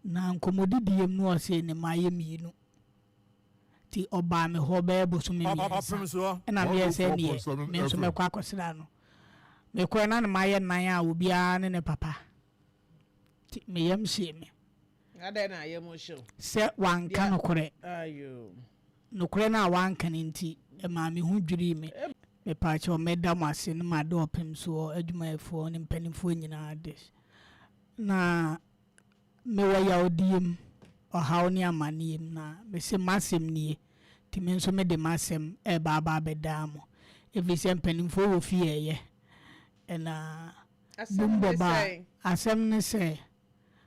na nkomodidiem no ose ne maye mienu ti oba me ho be boso me miensa na me se ne me so me kwa akosira no me kwa na maye nan a obi a ne papa ti me yam hye me ada na yam show se wanka no kore ayo no kore na wanka nti e ma me hu dwiri me pa che o medam ase no ma do opem so adwumayefo ne mpanimfo nyina des na me wa yaudiem ohaw ne amaniem na me se masem nie ti me nso me de masem e baba bedamo evi se mpanimfo wo fie ye na bumbo ba asem ne se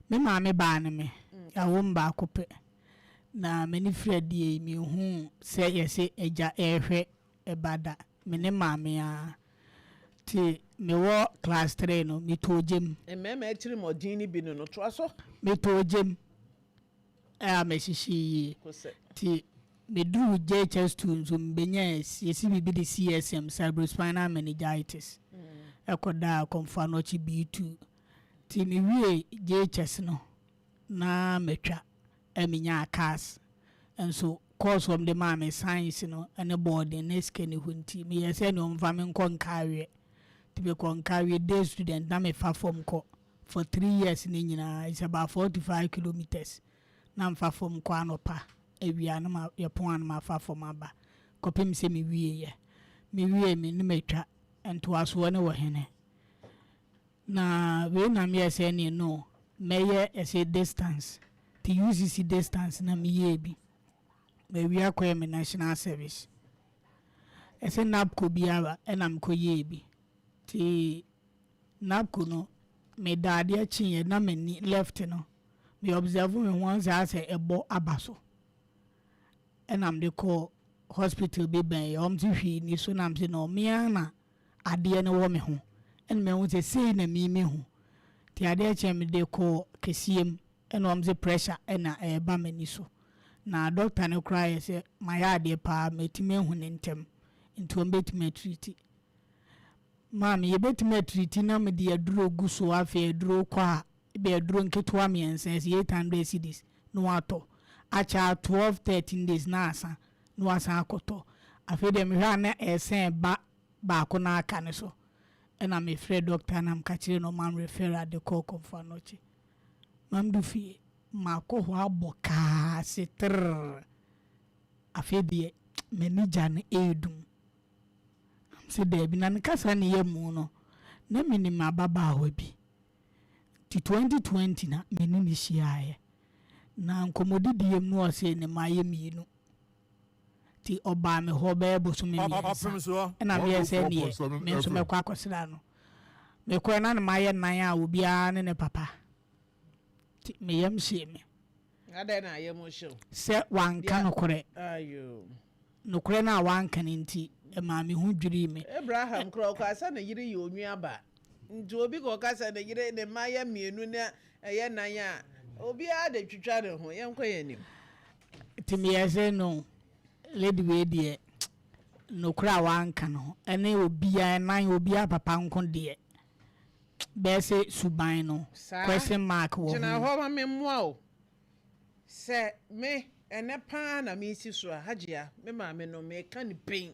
me ma me ba ne me ya wo mba kope na me ni fredi mi hu se yese eja ehwe ebada me ne ma me a ti me wo class 3 no me tojem mema atiri modin ni bi no to aso me tojem me shishi ti me do JHS tools mbenya yesi bibi de CSM cerebrospinal meningitis ekoda konfanochi B2 ti me wie JHS no na metwa eminya CAS enso course from the mama science no ene board ne scan hunti me yese no mfa me nkon kawe ti be kon kawe day student na me fa form ko for 3 years ni nyina is about 45 kilometers na mfa form ko anopa ewia na ma yepon an ma fa form aba kopim se me wie ye me wie me ne metwa ento aso ne wo hene na we na me yese ni no meye ese distance ti UCC distance na me ye bi me wi akoye me national service ese napko biara enam koye bi ti napko no me dade achi na me ni left no me observe me once as ebo abaso enam de ko hospital be ben yom ti hwi ni so nam se no me ana ade ne wo me ho en me ho se sei na me ho ti ade achi me de ko kesiem enom ze pressure ena eba mani so na doctor ne cry say my ade pa metime hu ne ntem into betime treat mama ye betime treat na me de aduro guso afi aduro kwa be aduro nketo amiense 800 cedis no ato acha 12-13 days na asa no asa akoto afi de me hwa na esen ba ko na aka ne so ena me frɛ doctor na mkachire no man referral de call confanochi mamdu fi mako ho aboka setr afedie manager na edum amse de bi na nkasa ne yemu no na minima baba ho bi ti 2020 na menini shiaye na nkomodidiem no ose ne maye mienu ti oba me ho be boso me miensa na me se ne me so me kwa akosira no me kwa na maye nan a obi a ne papa me yam hye me ada na yam show se wanka no kore ayo no kore na wanka nti e ma me hu dwiri me Abraham kro ko asa na yire ye onua ba nti obi ko kasa na yire ne maya mienu na eye nan a obi a de twitwa ne ho yenko yanim ti me yese no lady we de no kore wanka no ene obi a nan obi a papa nkon de bese suban no question mark wo jina ho ma me moa o se me ene pa na me si so hajia me ma me no me kan pain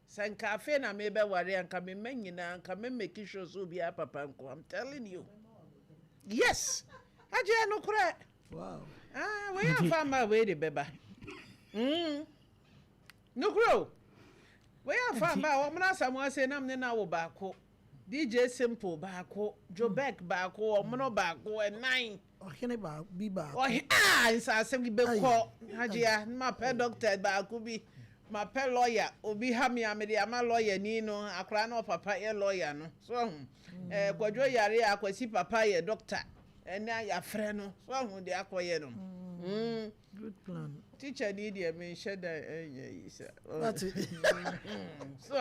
san cafe na me be ware anka me manyina anka me make sure so bi a papa nko I'm telling you yes hajia no kure wow we am fama we de beba no kuro we am fama o mna samu ase nam ne na wo ba ko DJ Simple baako Jobek baako omono baako enan ohene ba bi ba nsa asem gi beko hajia ma pe doctor baako bi ma pe lawyer obi ha me amede ama lawyer ni no akra na papa ye lawyer no so kwadwo yare akwasi papa ye doctor ena ya frɛ no so de akoye no good plan teacher ni de me sheda yisa so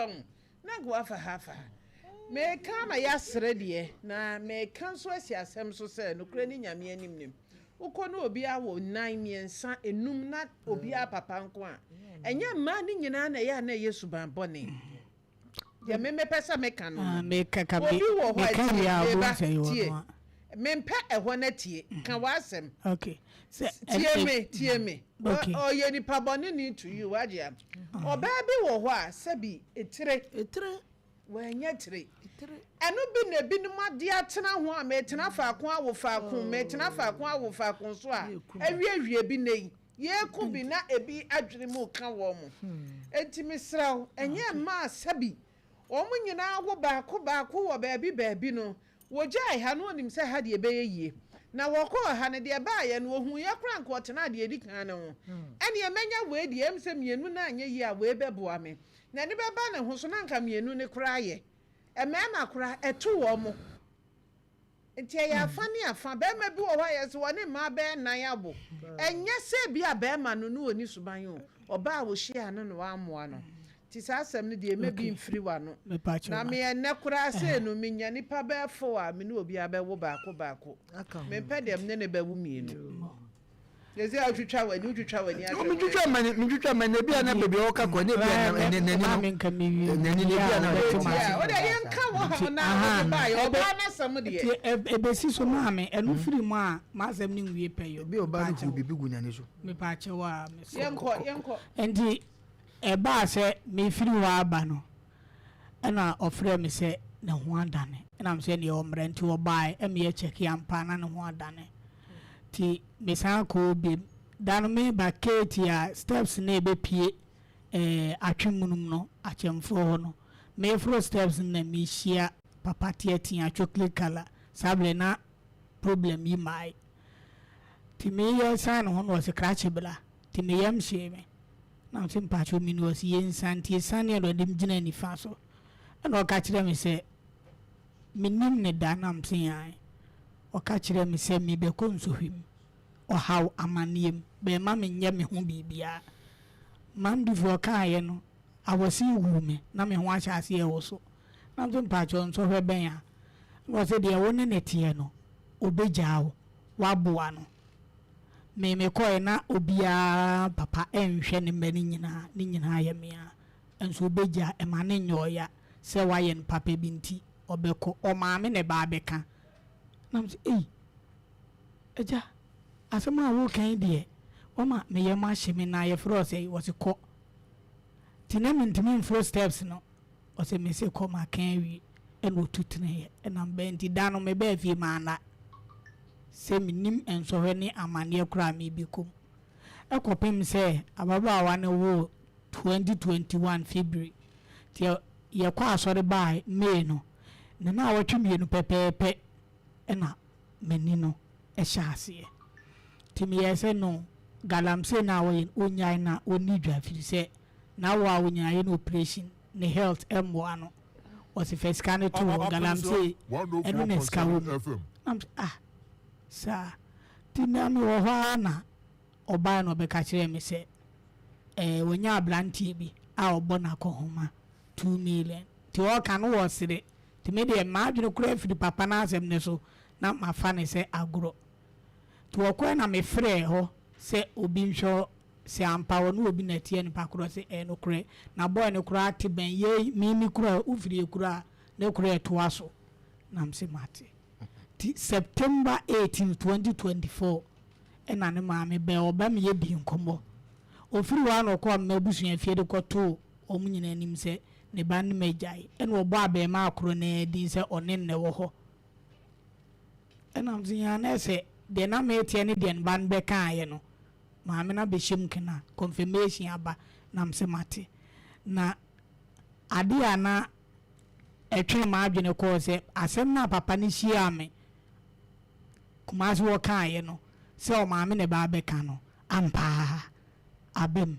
na go afa hafa me ka na ya srede na me kan so asiasem so se no kura ni nyame anim nim uko no obi awo 9 miensa enum na obi a papa nko a enye ma ni nyina na ya na Yesu ban bone ya me pesa me kan no me ka obi wo ho ya bo se yo no mempe ehwo na tie ka wasem okay tie me o ye ni pabone ni to you wajia oba bi wo ho a sabi etire wanya tire eno bi na bi num ade atena ho a metena faako awo faako metena faako awo faako so a awie bi nei ye ku bi na ebi adwene mu ka wo mo entimi sraw enye ma sabi o mu nyina wo baako wo baabi no wojai ha no nim se ha de ebeyeye na woko ha ne de baaye no ohun ye kra nko tena de edi kan ne ho ene ye menya we de em se mienu na anye yi a we beboa me na ne beba ne ho so na nka mienu ne kra ye emema kra etu wo mo nti ya afani afa be ma bi wo ha ye se woni ma be nan abo enye se bi a be ma no no oni suban yo oba wo hia no no wa amoa no ti sasem ne de mebi mfiri wa no na me ene kura se no menya nipa be fo a me ne obi abewo baako me pedem ne be wu mienu yesi atwitwa wani atwitwa mani bia na bebi o ka ko ne bia na nani bia na o de yen ka wo na ba yo ba na sam de ebesi so ma me enu firi mu a ma asem ne nwie peyo bi o ba no ku bibi gunyane so me pa chewa me so yenko endi eba se me firi wa aba no na ofre me se ne ho adane na me se ne o mre nti o bai e me ye check ampa na ne ho adane ti mesan ko bi dan me ba keti a steps na ebe pie atwemunum no achemfo ho no me fro steps na me hia papa tie chocolate color sable na problem yi mai ti me ye san ho no se crash bla ti me yam hye me na tim pa cho mi no si yen san ti san ne do dim gina ni fa so na o ka kire me se minim ne danam sin ai o ka kire me se me be ko nsohwim o haw amaniem be ma me nye me ho bibia mam du vo ka ye no awasi wu me na me ho a cha ase e wo so na mto pa cho nso hwe ben ya wo se de wo ne netie no obegyawo wa boa no me ko na obia papa enhwe ne mani nyina ye me a enso obegya e ma ne nyoya se wa ye papa binti obeko o ma me ne ba beka na mto eja asema wo kan de o ma me ye ma hye me na ye fro se wo se ko tinami ntimi first steps no o se me se ko ma kan wi e no tutune ye e na benti dano me ba fi ma na se minim enso hwe ni amane kura me bi kom e kopem se ababa wa ne wo 2021 February ti ye kwa asore bai me no na awotwe no pepepe e na meni no e shaase timi yese no galamse na wo onyai na oni dwa firi se na wo onyai no operation ne health M1 no o se first scan to galamse eno ne skawo sa tinami wo ha na oba no be ka kire me se wonya ablantie bi a obo na ko homa 2 million ti o ka no wo sire ti me de ma adwene kura firi papa na asem ne so na mafa ne se agro ti o ko na me frɛ ho se obi nhwo se ampa wo no obi na tie ne pakro se no kura na boy ne kura ati ben ye mi kura ufiri kura ne kura to aso na mse mate September 18, 2024 ena ne maame be oba me ye bi nkomo ofiri wa no ko mabusu ya fie de koto omunyina anim se ne ba ne majai ena obo abe ma akoro na din se one ne wo ho ena mzinya na se de na me tie ne den ban be kan ye no maame na be shim kena confirmation aba na mse mate na ade ana etwe ma adwene ko se asem na papa ne hia me kumasi wo kan ye no se o maame ne ba beka no ampa abem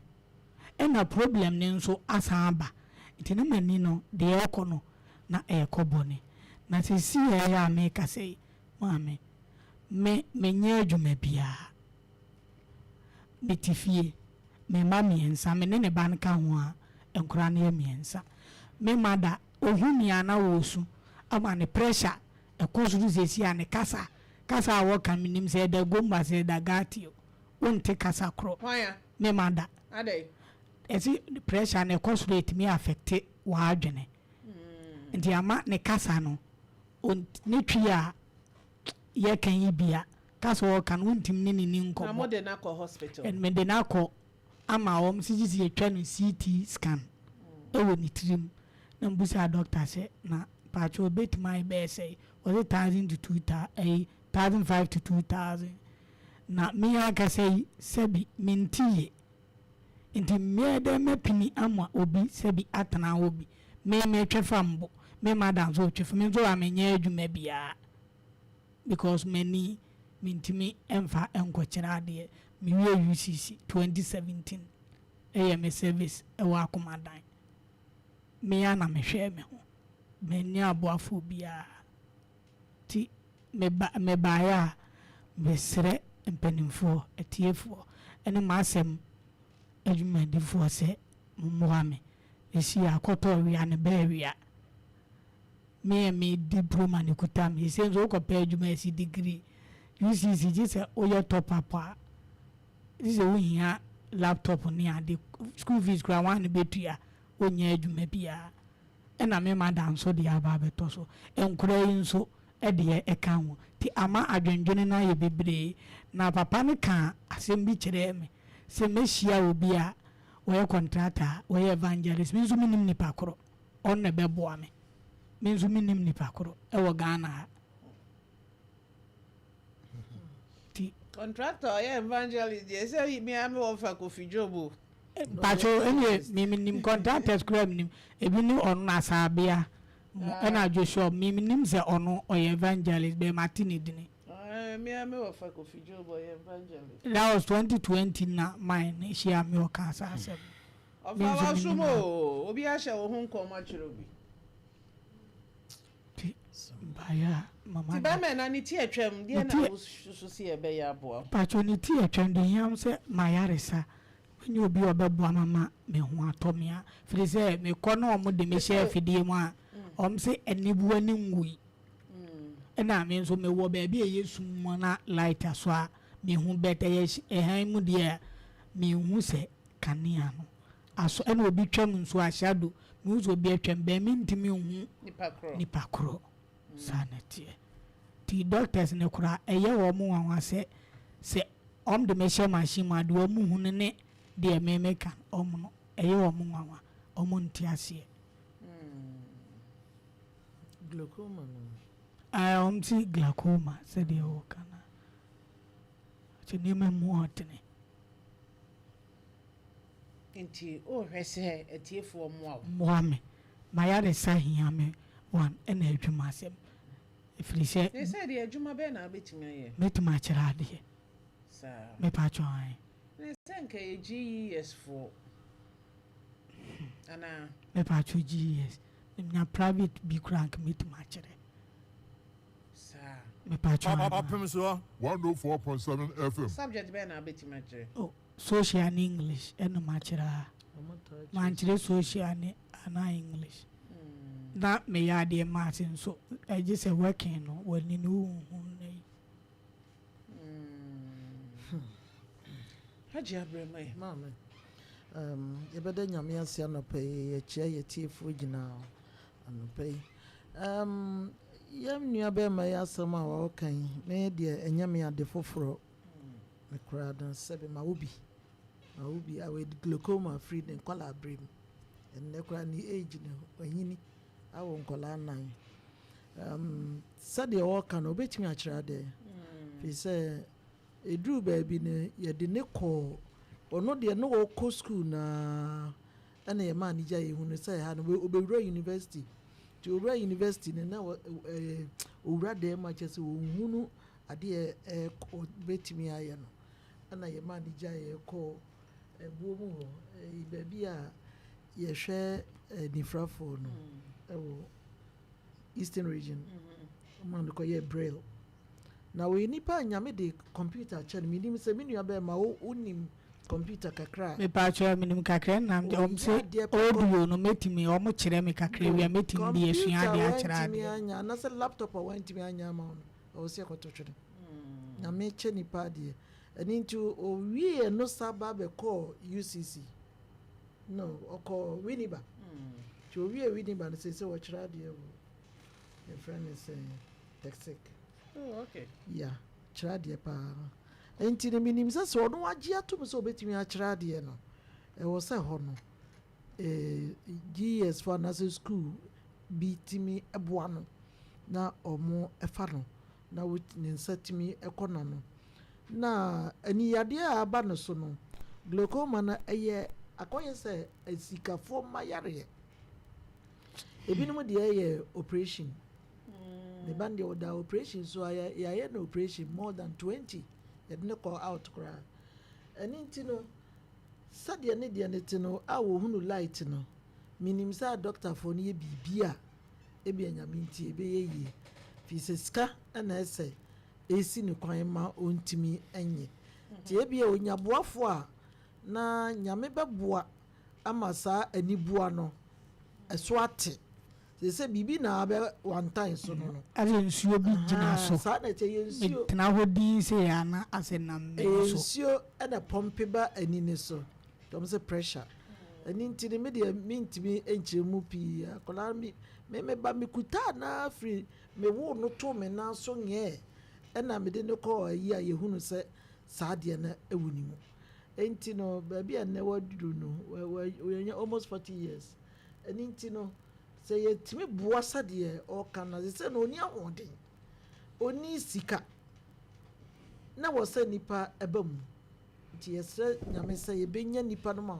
ena problem ne nso asan ba nti ne mani no de ekọ no na ekobone na sisi ya me ka sei maame me nya adwuma bia metifie me mami ensa me ne ba nka ho a enkura ne miensa me mada ohumia na wosu ama ne pressure ekosu sisi ane kasa wo kaminim se da gomba se da gatio wonte kasa kro me manda ade esi pressure na ekosu rate me affect wa adwene nti ama ne kasa no on ne twi a ye kan yi bia kaso kan wontim ne ni nko na mo de na ko hospital and me de na ko ama wom sigisi ye twa no CT scan ewo ni trim na mbusa doctor say na pacho bet my be say was it 1,000 to 2,000 1,500 to 2,000 na me aka say sebi mintie inti me de me pini ama obi sebi atana obi me twefa mbo me madam so twefa me so amenye adwuma bia because many mintimi emfa enkokyera de me wie UCC 2017 me service e wa komadan me ya na me hwe me ho me ni aboafo bia ti me ba ya me sere mpanimfo etiefo ene masem adwuma difo se mmoame esi akoto wia ne ba wia me diploma ne kuta me senzo ko pa adwuma esi degree UCC jise oyo top apa jise wohia laptop ni ade school fees kra wan betua onya adwuma bia ena me madam so de aba beto so enkura yi nso de e kan ho ti ama adwendwene na ye bebre na papa ne kan asem bi kire me se mehia obi a woyɛ contractor woyɛ evangelist me nso minim nipa koro on na bɛboa me nso minim nipa koro e wo Ghana ti contractor yeah evangelist they say me am offer Kofi Jobo pacho enye minim contractors kura minim ebi ni on na sabia na Joshua minim se ono oy evangelist be Martin dini me am offer Kofi Jobo evangelist that was 2020 na mine she am your cancer asem of our sumo obi a she wo hu nkoma chiro bi baya mama ti ba me na ni ti atwam de na wo so se e be ya boa pacho ni ti atwam de yam se mayaresa when you be obeboa mama me ho atomia firi se me kono omo de me share fidie mu a se enibu ani ngui ena me nso me wo ba bi yesu mo na light aso a me hu beta ye han mu de me hu se kanea no aso ena obi twam nso a shadow me uzo obi atwam ba me ntimi hu nipa kro sanity ti doctors ne kura eye wo mo wanwa se de me share machine ma de wo mu hu ne de me meka no eye wo mo wanwa omo ntiase glaucoma see glaucoma said the okana chineme muotene nti o hwese etiefo moame mayare sahia me one ena adwuma asem ifrise they said the adwuma be na betimi aye metuma kira ade sa me pa chwan they say nke GES for ana me pa chu GES na private bi crank metuma kira me pa chwan 104.7 FM subject be na betimi kira oh social and English ena ma kira man kira social and English na me ya de Martin so I just working no when you know Haji Abraham mama yebeda nyame ase anope ye chia ye tiefo gina anope yam nua be ma ya asama wa kan me de enyame ade foforo me kra dan sebe ma obi awe glaucoma free den kwala abrim en ne kra ni age ne ohini awo nkola nan sade o kan obetimi a kira de fi se edru baabi ne ye de ne ko ono de no wo ko school na ana ye ma ni ja ye hunu se ha no obewura university ti obewura university ne na owura de ma chese wo hunu ade betimi aye no ana ye ma ni ja ye ko ebuo mu ho baabi a ye hwe nifrafo no Eastern region man ko ye braille na we nipa nyame de computer chen minim se minu aba ma unim computer kakra me pa cho minim kakra na se audio no metimi o mo kire me kakra wi metimi de esua de a kira de anya na se laptop o wantimi anya ma o se ko to twere na me che nipa de eni ntu o wie no saba be call UCC no o call Winiba to wie Winiba no se wo kira de your friend is toxic Oh, okay. Yeah, chiradeɛ pa. Enti ne minim sɛ sɛ ɔno agye atom sɛ obetumi akyiradeɛ no. Ɛwɔ sɛ hɔ no. GS for another school bi timi ɛboa no na ɔmo ɛfa no na ne nsa timi ɛkɔ na no na aniyadeɛ a aba no so no glaucoma na ɛyɛ akɔyɛ sɛ asikafoɔ ma yareɛ ebinom deɛ ɛyɛ operation ne ban deɛ ɔda operation so yɛayɛ na operation more than 20 yɛde ne kɔ out koraa ɛne nti no sadeɛ ne deɛ ne te no a wɔhunu light no minim sɛ doctor for no yɛ biribi a ebi anyame nti ebɛyɛ yie fi sɛ sika ɛna ɛsɛ esi ne kwan ma ɔntimi ɛnyɛ nti ebi a onyaboafo a na nyame bɛboa ama saa anibua no ɛso ate sɛ biribi na abɛ wantan so no ase nsuo bi gyina so saa na ɛkyɛ yɛ nsuo tena hɔ din sɛ ana ase nam so nsuo ɛna pɔmpe ba ani ne so dɔm sɛ pressure ɛni nti ne me deɛ mentimi ɛnkyerɛ mu pii akɔlaa me ba me kuta na afiri me wo no to me na so nyɛ ɛna me de ne kɔ ayi a yɛhunu sɛ saa deɛ na ɛwɔ ne mu ɛnti no baabi a nnɛ waduru no wɔyɛ almost 40 years ɛni nti no sɛ yɛtumi boa sadeɛ ɔka na sɛ na ɔni ahoɔden ɔni sika na wɔ sɛ nipa ɛba mu nti yɛsrɛ nyame sɛ yɛbɛnya nipa no ma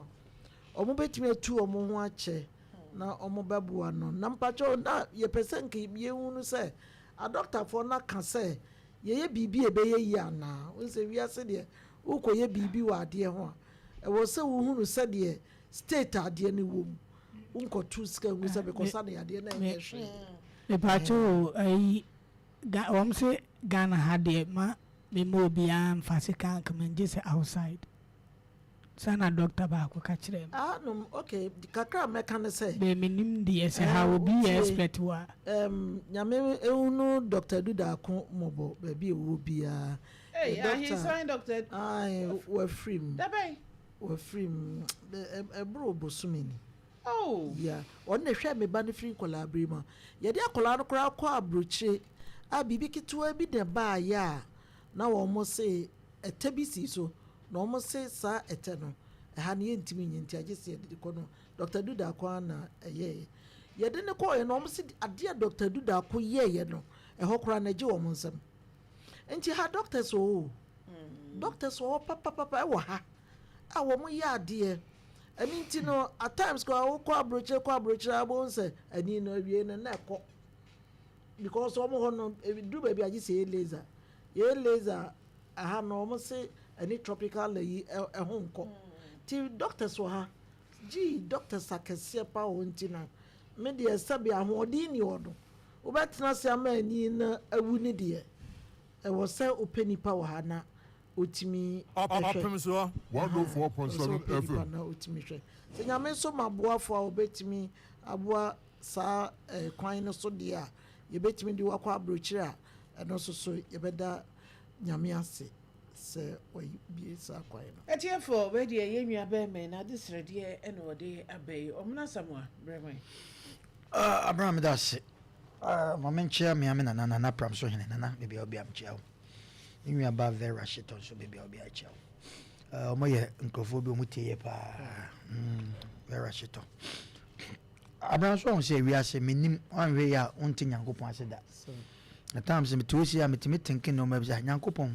ɔmo bɛtumi atu ɔmo ho akyɛ na ɔmo bɛboa no na mpakyɛw na yɛpɛ sɛ nka yɛhunu sɛ adɔktafoɔ no aka sɛ yɛyɛ biribi ɛbɛyɛ yi anaa wo sɛ wiase deɛ wokɔyɛ biribi wɔ adeɛ ho a ɛwɔ sɛ wohunu sɛdeɛ state adeɛ no wɔ mu wonkɔto sika hu sɛ bɛkɔsa ne adeɛ na ɛnyɛ hwee mepakyɛw ayi wɔm sɛ Ghana ha deɛ ma mema obiaa mfa sika nka mangye sɛ outside sana doctor baako ka kyerɛ no okay kakra mɛka ne sɛ menim deɛ sɛ ha obi yɛ expert wa nyame ehunu Dr. Dudako mɔbɔ baabi ɛwɔ biara he signed Dr. wafrim ɛboro bosome ni oh yeah ɔno na hwɛ me ba no firi nkɔlaa bere mu yɛde akɔlaa no koraa kɔ aburokyire a biribi ketewa bi na baayɛ a na wɔn mo se ɛtɛ bi si so na wɔn se saa ɛtɛ no ɛha no yɛntumi nyɛ nti agye sɛ yɛde kɔ no Dr. Dudako ana ɛyɛ yɛde ne kɔɔyɛ na wɔn se adeɛ Dr. Dudako yɛɛyɛ no ɛhɔ koraa na gye wɔn nsam nti ha doctors wɔ papapapa ɛwɔ ha a wɔn yɛ adeɛ ɛni nti no at times kɔ kɔ aburokyire abɔ nsɛ ɛni no awie no na ɛkɔ because wɔn hɔ no du baabi agye sɛ yɛ laser aha na wɔn se ɛni tropical yi ɛho nkɔ ti doctors wɔ ha doctors akɛseɛ pa wɔn ti na me deɛ sɛbi ahoɔden ni wɔ no wobɛtena se ama ani na awu ne deɛ ɛwɔ sɛ opɛ nipa wɔ ha na otimi apem so 104.7 FM na otimi hwɛ sɛ nyame so maboafo a obetimi aboa saa kwan no so deɛ a yɛbɛtumi de wakɔ aburokyire a ɛno so yɛbɛda nyame ase sɛ ɔyɛ saa kwan no etiefo we deɛ yɛnwia bɛɛmɛ na de srɛdeɛ ɛna ɔde abɛyi ɔmona samoa brɛmɛ Abraham das moment chair me amena na pram so hene na bibia obi am chair you about very shit on so bibia obi a chair omo ye nkrofo bi omutie pa very shit Abraham so on say we ase menim one way ya unti nyankopon ase da at times me to see am me thinking no ma bi nyankopon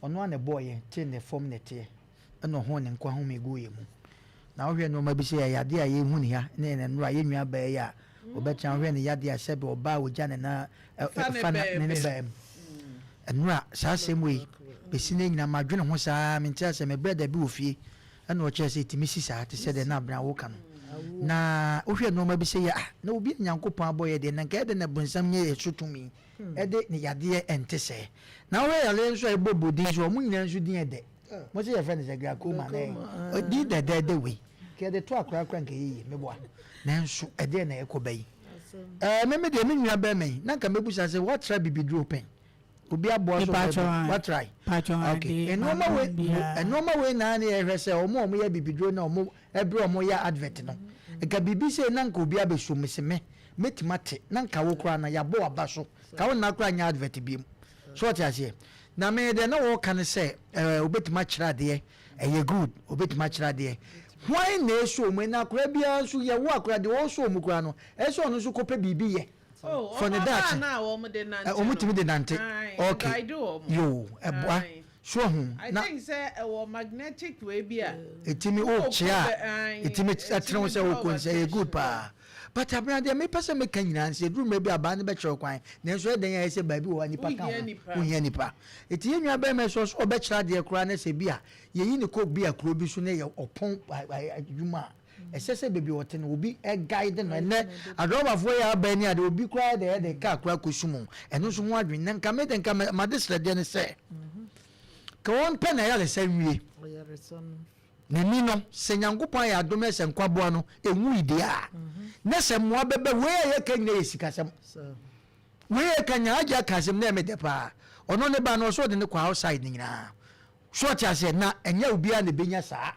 ono an boy tin ne form ne te no ho ne nkwa ho me go ye mu na wo hwe no ma bi say ya de a ye hu ne ha ne ne no a ye nwa ba ya obɛkya hwɛ ne yade ahyɛ be ɔba ogya ne na fa ne ne bam ɛnura saa asɛm wei bɛsi ne nyina madwene ho saa mentia sɛ me brother bi ofie ɛna ɔkyerɛ sɛ timi si saa te sɛ de na abra wo ka no na wohwɛ nɔɔma bi sɛ yɛ na obi nyankopɔn abɔ yɛ de na nka ɛde ne bonsam nyɛ yɛ sotumi ɛde ne yadeɛ ɛnte sɛ na wo yɛ nso ɛbɔ bodin so ɔmo nyina nso din ɛdɛ mo sɛ yɛ fɛ ne sɛ glaucoma na ɔdi dɛdɛdɛ wei kɛ de to akora nka yɛ meboa nanso ɛdeɛ na ɛkɔ bɛyi meme deɛ me nua bɛmɛ na nka mebusa sɛ what try bibiduro pen obi aboa so what try okay enoma we na na yɛhwɛ sɛ ɔmo yɛ bibiduro na ɔmo ɛbrɛ ɔmo yɛ advert no nka bibi sɛ na nka obi abɛso meseme metimate na nka wo kora na yɛabɔ aba so ka wo na kora nyɛ advert bi mu so what you say na me de na wo kan say obetima kira de e good obetima kira de why na so mu na akura bia so ye wo akura de wo so mu kura no e so no so kope bibi ye for the that na wo mu de nante omutimi de nante okay yo eboa so hu I think say wo magnetic way bia etimi o chia etimi atrem say wo kon say good pa but abrade me pese me kan nyina say drum be aba ne be kire kwan na so eden ya say baabi wo nipa kan wo hia nipa eti yenwa be me so so be kire de kura na say bia ye yi ne ko bia kuro bi so na ye opon adwuma esese bebi wote no obi e guide no ne adoba fo ya ba ni ade obi kura de ka kura kosumu eno so ho adwen nka me de nka ma desre de ne se ka won pe na ya le se wie ne ni no se nyankopon ya adome se nkwabo no enwu ide a ne se mo bebe we ye kanya yesikasem we ye kanya aja kasem na me de pa ono ne ba no so de ne kwa outside ni nyina so tia se na enya obi a ne benya saa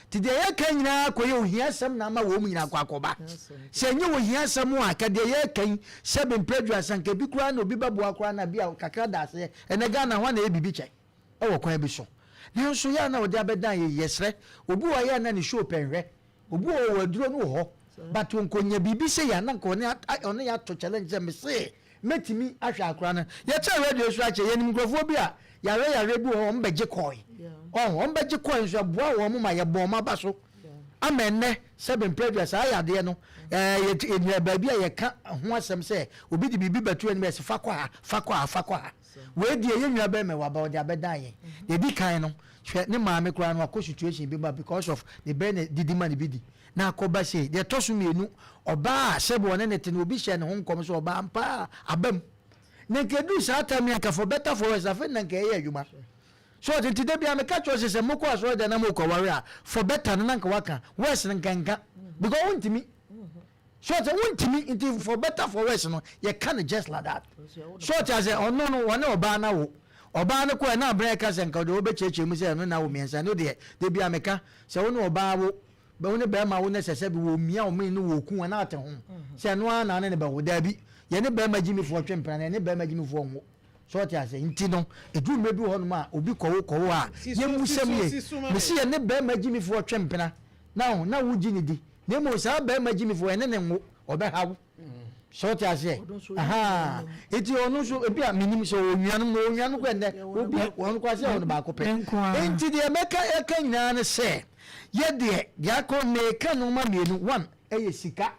tide ye kanya ko ye ohia sem na ma wo mu nyina kwa akoba se nye ohia sem a ka de ye kan se be mpredua sanka bi kura na obi babu akura na bi a kakra da se ene ga na ho na e bibi che e wo kwan bi so na so ya na odi abedan ye yesre obi wa ya na ni show penhwe obi wo waduro no ho but onkonya bibi se ya na nko ne ya to challenge me se metimi ahwa akura na ye che radio so ache ye nim grofo bi a yare bi wo mbeje koi wo mbeje koi so boa wo ma ye bo ma ba so amenne seven previous ayade no ye baabi a ye ka ho asem se obi di bibi batu ani me se fakwa we die ye nwa ba me wa ba odi abedan ye de bi kan no hwe ne maame kura no akọ situation bi ba because of the ben didi man bi di na akoba se de tosu mienu oba sebo one ne tene obi hye ne ho nkom so oba ampa abam ne kedu sa atami aka for better for us afa na nke ye adwuma so tenti de bia me ka cho se moko aso de na moko ware a for better na nka waka wes nkanka because wontimi so te wontimi into for better for us no you can just like that so te say ono no one oba na wo oba ne ko na breka se nka de obecheche mu se no na wo miensa no de bia me ka se wo no oba wo ba wo ne ba ma wo ne sese bi wo mia wo me no wo ku na ate ho se no na ne ba wo da bi ye ne ba ma jimi fo twempra ne ba ma jimi fo wo so te ase nti no edu mebi ho no ma obi kowo a ye musem ye mesi ye ne ba ma jimi fo twempra na wo ji ni di ne mo sa ba ma jimi fo ene ne wo obe hawo so te ase aha eti onu so ebi a minim so onwanu ko ende obi won kwa se on ba ko pe nti de meka eka nyina ne se ye de yakọ meka no ma mienu one eye sika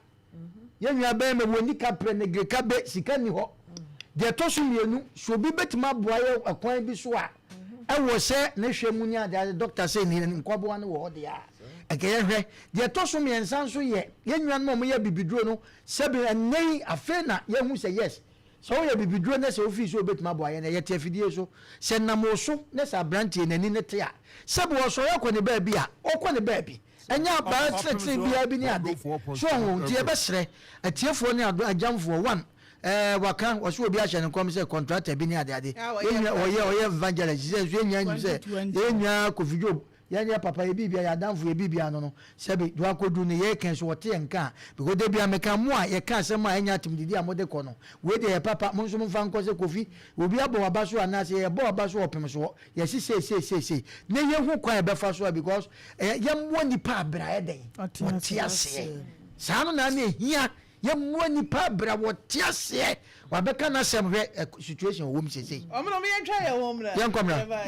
ye nwa ba me woni ka pre ne greka be sika ni ho de to so mienu so bi betima boa ye akwan bi so a e wo se ne hwemu ni ade doctor say ni nkwabo ne wo de a ekeye hwe de to so miensan so ye nwa no mo ye bibiduro no sebi enei afena ye hu se yes so ye bibiduro ne se office obetima boa ye na ye te afidie so se namo so ne sa brantie nani ne te a sebi wo so ye ko ne ba bi a okọ ne ba bi enya ba tete bia bi ni ade so ho ntie be sere atiefo ne ajamfo one waka wo so obi a hye nkom se contractor bi ni ade enya oye evangelist se so enya nyu se enya kofijo yanya papa ye bibia ya danfo ye bibia no sebi do akodu ne ye ken so wote enka because de bia meka mo a ye ka asem a enya timdidi amode ko no we de ye papa mo nso mo fa nko se kofi obi abo aba so anase ye bo aba so opem so ye si ne ye hu kwa e be fa so because ye mo nipa abra ye den wote ase sa no na ne hia ye mo nipa abra wote ase wa beka na sem hwe situation wo m sese o mo no me ye twa ye wo mra ye nkomra